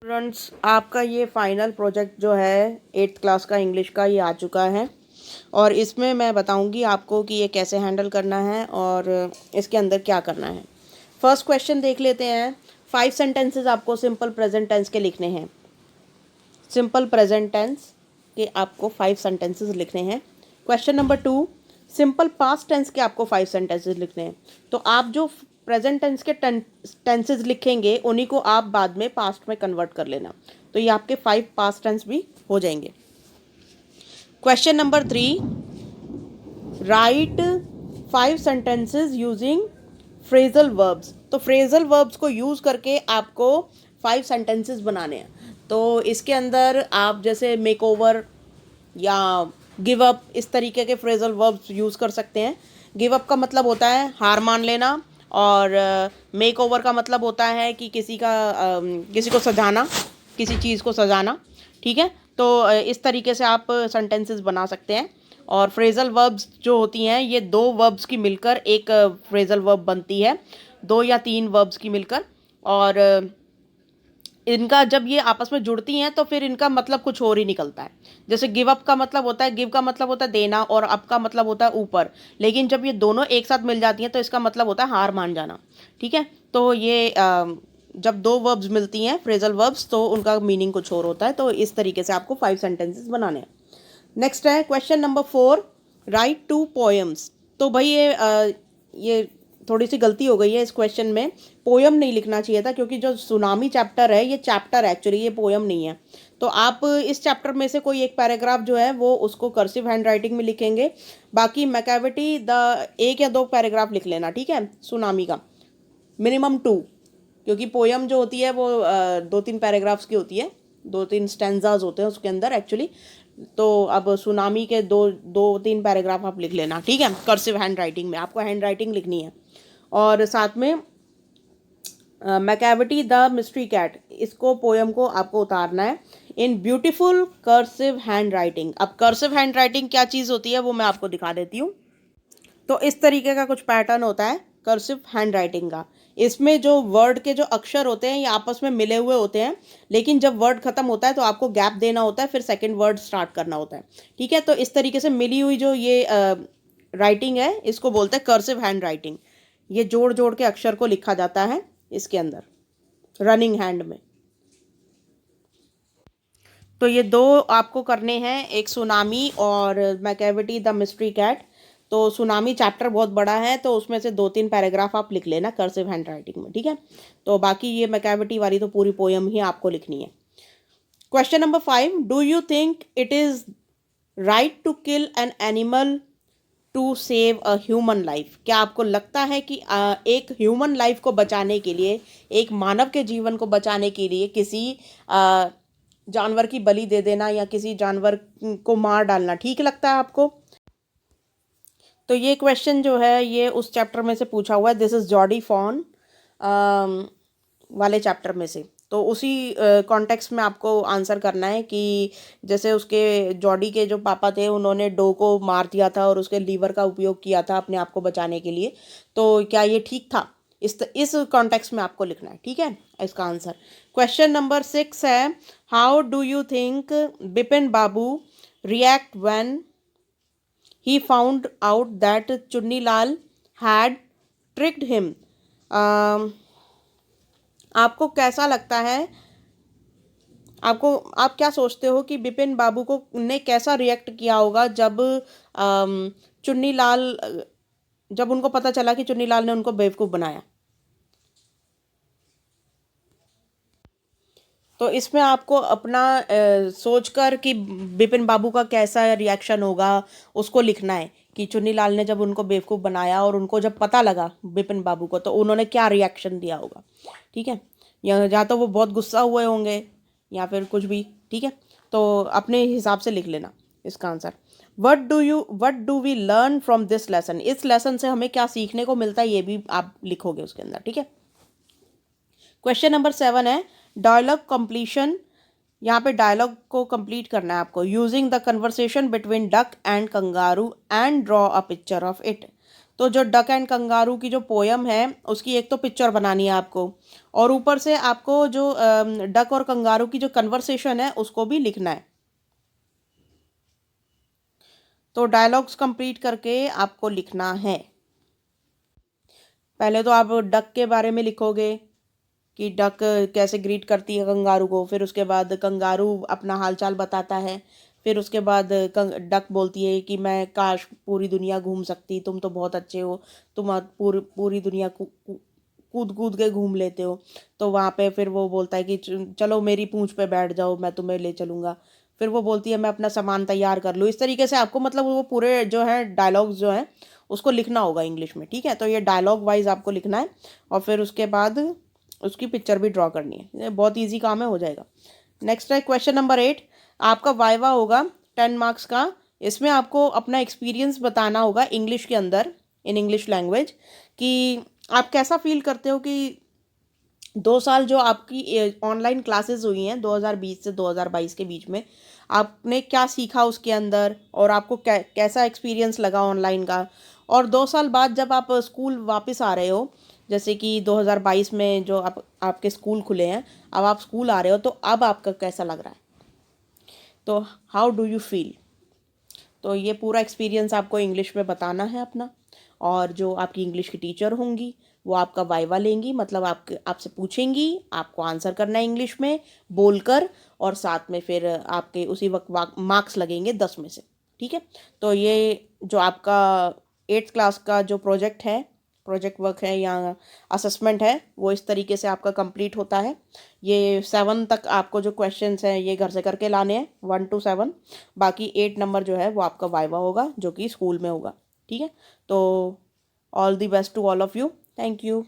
Students, आपका ये final project जो है 8th क्लास का इंग्लिश का ये आ चुका है और इसमें मैं बताऊंगी आपको कि ये कैसे हैंडल करना है और इसके अंदर क्या करना है। फर्स्ट क्वेश्चन देख लेते हैं। 5 सेंटेंसेस आपको सिंपल प्रेजेंट टेंस के लिखने हैं। सिंपल प्रेजेंट टेंस के आपको 5 सेंटेंसेस लिखने हैं। Question number 2, simple past tense के आपको 5 सेंटेंसेस लिखने हैं। तो आप जो प्रेजेंट टेंस के टेंसेस लिखेंगे उन्हीं को आप बाद में पास्ट में कन्वर्ट कर लेना, तो ये आपके 5 पास्ट टेंस भी हो जाएंगे। Question number 3, right 5 sentences using phrasal verbs. तो फ्रेजल वर्ब्स को यूज़ करके आपको 5 सेंटेंसेस बनाने हैं। तो इसके अंदर आप जैसे मेक ओवर या गिव अप, इस तरीके के फ्रेजल वर्ब्स यूज़ कर सकते हैं। गिव अप का मतलब होता है हार मान लेना और मेक ओवर का मतलब होता है कि किसी को सजाना, किसी चीज़ को सजाना। ठीक है, तो इस तरीके से आप सेंटेंसेस बना सकते हैं। और फ्रेजल वर्ब्स जो होती हैं ये 2 वर्ब्स की मिलकर एक फ्रेजल वर्ब बनती है, 2 या 3 वर्ब्स की मिलकर। और इनका जब ये आपस में जुड़ती हैं तो फिर इनका मतलब कुछ और ही निकलता है। जैसे गिव अप का मतलब होता है, गिव का मतलब होता है देना और अप का मतलब होता है ऊपर, लेकिन जब ये दोनों एक साथ मिल जाती हैं तो इसका मतलब होता है हार मान जाना। ठीक है, तो ये जब 2 वर्ब्स मिलती हैं फ्रेजल वर्ब्स तो उनका मीनिंग कुछ और होता है। तो इस तरीके से आपको 5 सेंटेंसेस बनाने हैं। नेक्स्ट है क्वेश्चन नंबर 4, राइट 2 पोएम्स। तो भाई ये थोड़ी सी गलती हो गई है इस क्वेश्चन में। पोयम नहीं लिखना चाहिए था, क्योंकि जो सुनामी चैप्टर है ये चैप्टर है एक्चुअली, ये पोयम नहीं है। तो आप इस चैप्टर में से कोई एक पैराग्राफ जो है वो उसको कर्सिव हैंड राइटिंग में लिखेंगे। बाकी मैकेविटी द 1 या 2 पैराग्राफ लिख लेना, ठीक है, सुनामी का मिनिमम 2, क्योंकि पोयम जो होती है वो 2-3 पैराग्राफ्स की होती है, 2-3 स्टैंजाज होते हैं उसके अंदर एक्चुअली। तो अब सुनामी के 2-3 पैराग्राफ आप लिख लेना, ठीक है, कर्सिव हैंड राइटिंग में आपको हैंड राइटिंग लिखनी है। और साथ में मैकेविटी द मिस्ट्री कैट, इसको पोयम को आपको उतारना है इन ब्यूटीफुल कर्सिव हैंड राइटिंग। अब कर्सिव हैंड राइटिंग क्या चीज़ होती है वो मैं आपको दिखा देती हूँ। तो इस तरीके का कुछ पैटर्न होता है कर्सिव हैंड राइटिंग का। इसमें जो वर्ड के जो अक्षर होते हैं ये आपस में मिले हुए होते हैं, लेकिन जब वर्ड खत्म होता है तो आपको गैप देना होता है, फिर सेकंड वर्ड स्टार्ट करना होता है। ठीक है, तो इस तरीके से मिली हुई जो ये राइटिंग है इसको बोलते हैं कर्सिव हैंड राइटिंग। ये जोड़ जोड़ के अक्षर को लिखा जाता है इसके अंदर रनिंग हैंड में। तो ये 2 आपको करने हैं, एक सुनामी और मैकेविटी द मिस्ट्री कैट। तो सुनामी चैप्टर बहुत बड़ा है तो उसमें से 2-3 पैराग्राफ आप लिख लेना कर्सिव हैंड राइटिंग में, ठीक है। तो बाकी ये मैकेविटी वाली तो पूरी पोयम ही आपको लिखनी है। Question number 5, do you think it is right to kill an animal to save a human life. क्या आपको लगता है कि एक ह्यूमन लाइफ को बचाने के लिए, एक मानव के जीवन को बचाने के लिए किसी जानवर की बलि दे देना या किसी जानवर को मार डालना ठीक लगता है आपको? तो ये क्वेश्चन जो है ये उस चैप्टर में से पूछा हुआ है, दिस इज़ जॉडी फॉन वाले चैप्टर में से। तो उसी कॉन्टेक्स्ट में आपको आंसर करना है कि जैसे उसके जॉडी के जो पापा थे उन्होंने डो को मार दिया था और उसके लीवर का उपयोग किया था अपने आप को बचाने के लिए, तो क्या ये ठीक था? इस कॉन्टेक्स्ट में आपको लिखना है, ठीक है, इसका आंसर। क्वेश्चन नंबर 6 है, how do you think Bipin Babu react when he found out that Chunni Lal had tricked him? आपको कैसा लगता है, आप क्या सोचते हो कि बिपिन बाबू को ने कैसा रिएक्ट किया होगा जब चुन्नी लाल, जब उनको पता चला कि चुन्नी लाल ने उनको बेवकूफ़ बनाया? तो इसमें आपको अपना सोचकर कि बिपिन बाबू का कैसा रिएक्शन होगा उसको लिखना है कि चुन्नी लाल ने जब उनको बेवकूफ़ बनाया और उनको जब पता लगा बिपिन बाबू को तो उन्होंने क्या रिएक्शन दिया होगा। ठीक है, या तो वो बहुत गुस्सा हुए होंगे या फिर कुछ भी, ठीक है। तो अपने हिसाब से लिख लेना इसका answer. What do we learn from this lesson, इस लेसन से हमें क्या सीखने को मिलता है ये भी आप लिखोगे उसके अंदर, ठीक है। क्वेश्चन नंबर 7 है, डायलॉग कंप्लीशन। यहाँ पे डायलॉग को कंप्लीट करना है आपको, using the conversation between duck and kangaroo and draw a picture of it. तो जो डक एंड कंगारू की जो पोयम है उसकी एक तो पिक्चर बनानी है आपको, और ऊपर से आपको जो डक और कंगारू की जो कन्वर्सेशन है उसको भी लिखना है। तो डायलॉग्स कंप्लीट करके आपको लिखना है। पहले तो आप डक के बारे में लिखोगे कि डक कैसे ग्रीट करती है कंगारू को, फिर उसके बाद कंगारू अपना हालचाल बताता है, फिर उसके बाद डक बोलती है कि मैं काश पूरी दुनिया घूम सकती, तुम तो बहुत अच्छे हो, तुम पूरी दुनिया कूद कूद के घूम लेते हो। तो वहाँ पे फिर वो बोलता है कि चलो मेरी पूंछ पे बैठ जाओ, मैं तुम्हें ले चलूँगा। फिर वो बोलती है मैं अपना सामान तैयार कर लूँ। इस तरीके से आपको मतलब वो पूरे जो है डायलॉग्स जो हैं उसको लिखना होगा इंग्लिश में, ठीक है। तो ये डायलॉग वाइज आपको लिखना है, और फिर उसके बाद उसकी पिक्चर भी ड्रॉ करनी है। ये बहुत ईजी काम है, हो जाएगा। नेक्स्ट है क्वेश्चन नंबर 8। आपका वाइवा होगा 10 मार्क्स का। इसमें आपको अपना एक्सपीरियंस बताना होगा इंग्लिश के अंदर, इन इंग्लिश लैंग्वेज, कि आप कैसा फील करते हो कि 2 साल जो आपकी ऑनलाइन क्लासेस हुई हैं 2020 से 2022 के बीच में, आपने क्या सीखा उसके अंदर, और आपको कैसा एक्सपीरियंस लगा ऑनलाइन का। और 2 साल बाद जब आप स्कूल वापस आ रहे हो, जैसे कि 2022 में जो आपके स्कूल खुले हैं, अब आप स्कूल आ रहे हो, तो अब आपका कैसा लग रहा है, तो हाउ डू यू फील। तो ये पूरा एक्सपीरियंस आपको इंग्लिश में बताना है अपना। और जो आपकी इंग्लिश की टीचर होंगी वो आपका वाइवा लेंगी, मतलब आपसे पूछेंगी, आपको आंसर करना है इंग्लिश में बोलकर, और साथ में फिर आपके उसी वक्त मार्क्स लगेंगे 10 में से, ठीक है। तो ये जो आपका 8th क्लास का जो प्रोजेक्ट वर्क है या असेसमेंट है, वो इस तरीके से आपका कंप्लीट होता है। ये 7 तक आपको जो क्वेश्चंस हैं ये घर से करके लाने हैं, 1 to 7। बाकी 8 नंबर जो है वो आपका वाइवा होगा, जो कि स्कूल में होगा, ठीक है। तो all the best to all of you. Thank you.